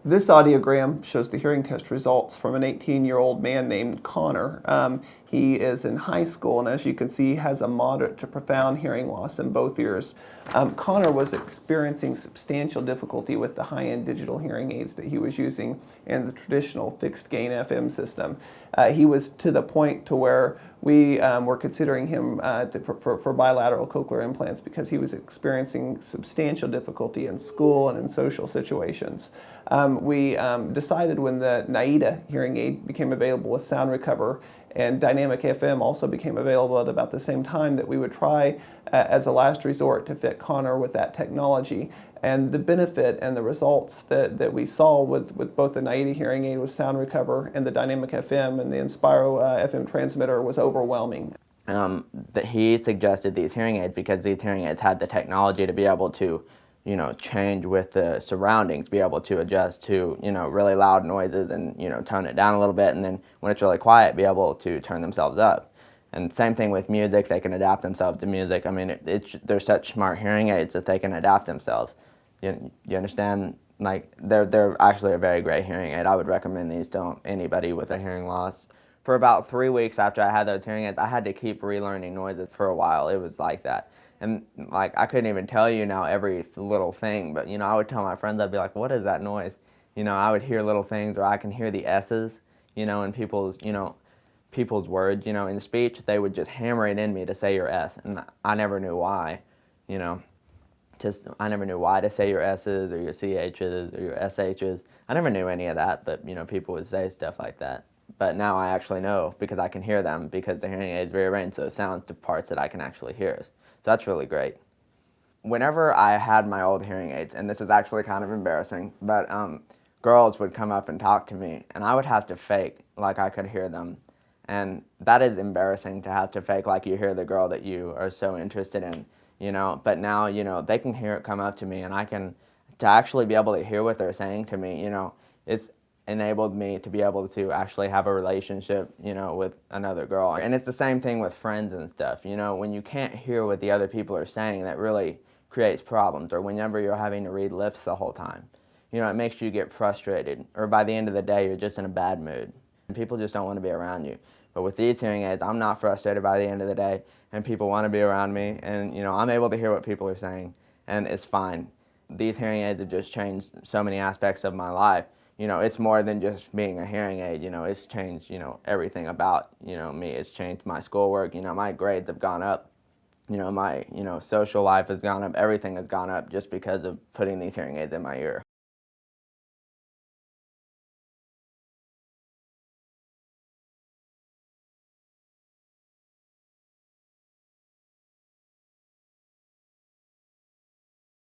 This audiogram shows the hearing test results from an 18-year-old man named Connor. He is in high school, and as you can see, has a moderate to profound hearing loss in both ears. Connor was experiencing substantial difficulty with the high-end digital hearing aids that he was using in the traditional fixed-gain FM system. He was to the point to where we were considering him for bilateral cochlear implants because he was experiencing substantial difficulty in school and in social situations. We decided when the Naída hearing aid became available with SoundRecover and Dynamic FM also became available at about the same time that we would try as a last resort to fit Connor with that technology. And the benefit and the results that we saw with both the Naída hearing aid with SoundRecover and the Dynamic FM and the Inspiro FM transmitter was overwhelming. That he suggested these hearing aids because these hearing aids had the technology to be able to, change with the surroundings, be able to adjust to, really loud noises and, tone it down a little bit, and then when it's really quiet, be able to turn themselves up. And same thing with music, they can adapt themselves to music. I mean, they're such smart hearing aids that they can adapt themselves. You understand? Like, they're actually a very great hearing aid. I would recommend these to anybody with a hearing loss. For about 3 weeks after I had those hearing aids, I had to keep relearning noises for a while. It was like that. And like, I couldn't even tell you now every little thing, but I would tell my friends, I'd be like, what is that noise? I would hear little things, or I can hear the S's, in people's words, in speech. They would just hammer it in me to say your S, and I never knew why, I never knew why to say your S's or your CH's or your SH's. I never knew any of that, but people would say stuff like that. But now I actually know because I can hear them, because the hearing aids rearrange those sounds to parts that I can actually hear. So that's really great. Whenever I had my old hearing aids, and this is actually kind of embarrassing, but girls would come up and talk to me, and I would have to fake like I could hear them. And that is embarrassing, to have to fake like you hear the girl that you are so interested in, But now, they can hear it come up to me, and to actually be able to hear what they're saying to me, it's enabled me to be able to actually have a relationship, with another girl. And it's the same thing with friends and stuff, when you can't hear what the other people are saying, that really creates problems. Or whenever you're having to read lips the whole time, it makes you get frustrated, or by the end of the day, you're just in a bad mood. And people just don't want to be around you. But with these hearing aids, I'm not frustrated by the end of the day, and people want to be around me, and I'm able to hear what people are saying, and it's fine. These hearing aids have just changed so many aspects of my life. It's more than just being a hearing aid. It's changed, everything about, me. It's changed my schoolwork. My grades have gone up. My, social life has gone up. Everything has gone up just because of putting these hearing aids in my ear.